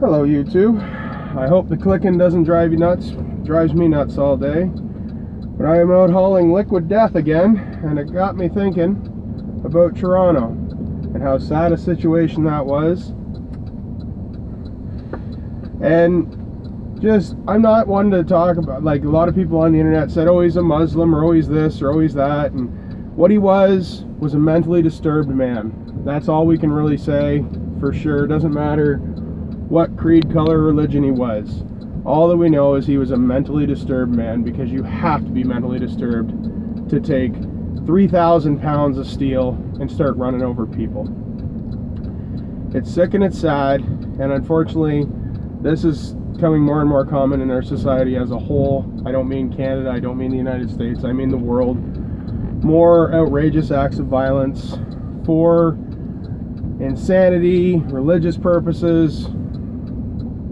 Hello YouTube. I hope the clicking doesn't drive you nuts. Drives me nuts all day. But I am out hauling liquid death again, and it got me thinking about Toronto and how sad a situation that was. And just, I'm not one to talk about, like a lot of people on the internet said, oh, he's a Muslim, or oh, he's this, or oh, he's that. And what he was a mentally disturbed man. That's all we can really say for sure. It doesn't matter what creed, color, religion he was. All that we know is he was a mentally disturbed man, because you have to be mentally disturbed to take 3,000 pounds of steel and start running over people. It's sick and it's sad, and unfortunately this is becoming more and more common in our society as a whole. I don't mean Canada, I don't mean the United States, I mean the world. More outrageous acts of violence for insanity, religious purposes,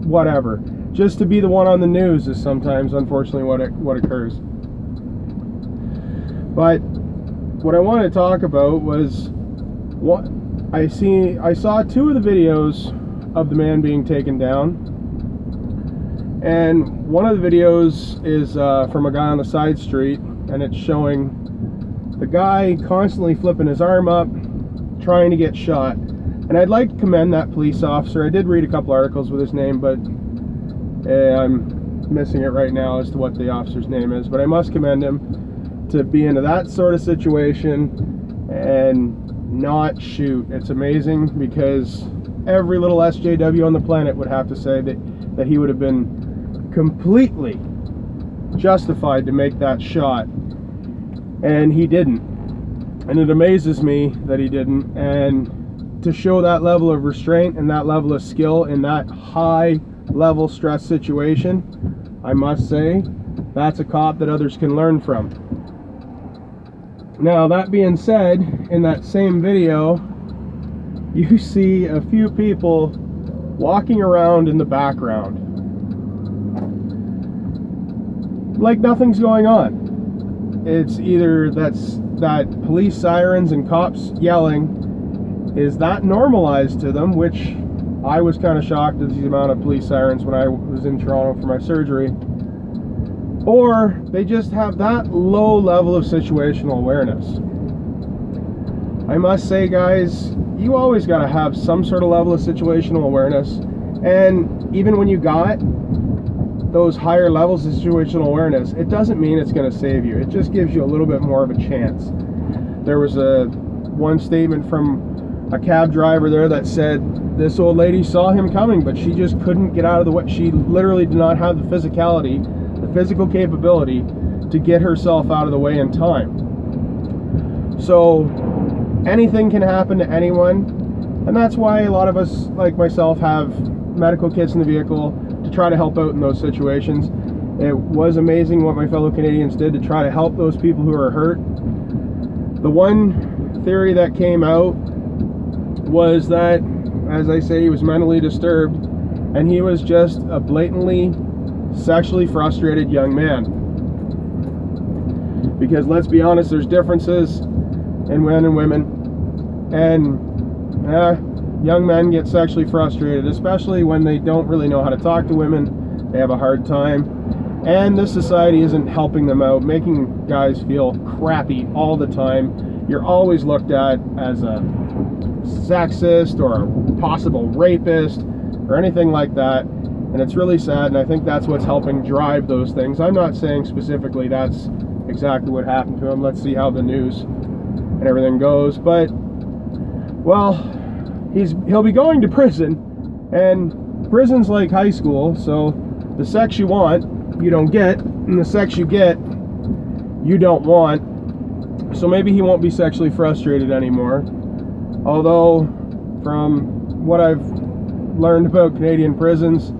whatever. Just to be the one on the news is sometimes, unfortunately, what occurs. But what I wanted to talk about was what I saw two of the videos of the man being taken down, and one of the videos is from a guy on the side street, and it's showing the guy constantly flipping his arm up, trying to get shot. And I'd like to commend that police officer. I did read a couple articles with his name, but I'm missing it right now as to what the officer's name is. But I must commend him to be into that sort of situation and not shoot. It's amazing, because every little SJW on the planet would have to say that he would have been completely justified to make that shot. And he didn't. And it amazes me that he didn't. And to show that level of restraint and that level of skill in that high level stress situation, I must say that's a cop that others can learn from. Now, that being said, in that same video you see a few people walking around in the background like nothing's going on. It's either that police sirens and cops yelling is that normalized to them, which I was kind of shocked at the amount of police sirens when I was in Toronto for my surgery, or they just have that low level of situational awareness. I must say, guys, you always got to have some sort of level of situational awareness, and even when you got those higher levels of situational awareness, it doesn't mean it's going to save you. It just gives you a little bit more of a chance. There was one statement from a cab driver there that said this old lady saw him coming, but she just couldn't get out of the way. She literally did not have the physicality, the physical capability to get herself out of the way in time. So anything can happen to anyone, and that's why a lot of us, like myself, have medical kits in the vehicle to try to help out in those situations. It was amazing what my fellow Canadians did to try to help those people who are hurt. The one theory that came out was that, as I say, he was mentally disturbed, and he was just a blatantly sexually frustrated young man. Because let's be honest, there's differences in men and women, and young men get sexually frustrated, especially when they don't really know how to talk to women. They have a hard time, and this society isn't helping them out, making guys feel crappy all the time. You're always looked at as a sexist or a possible rapist or anything like that, and it's really sad, and I think that's what's helping drive those things. I'm not saying specifically that's exactly what happened to him. Let's see how the news and everything goes, but well, he'll be going to prison, and prison's like high school, so the sex you want you don't get, and the sex you get you don't want. So maybe he won't be sexually frustrated anymore. Although, from what I've learned about Canadian prisons,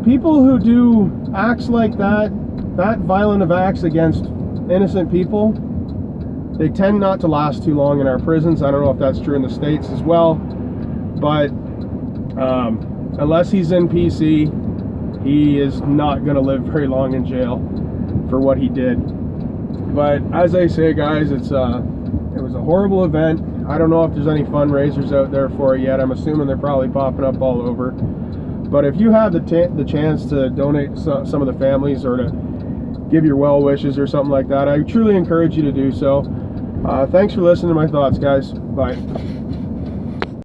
people who do acts like that violent of acts against innocent people, they tend not to last too long in our prisons. I don't know if that's true in the States as well, but unless he's in PC, he is not going to live very long in jail for what he did. But as I say, guys, it was a horrible event. I don't know if there's any fundraisers out there for it yet. I'm assuming they're probably popping up all over. But if you have the chance to donate some of the families, or to give your well wishes or something like that, I truly encourage you to do so. Thanks for listening to my thoughts, guys. Bye.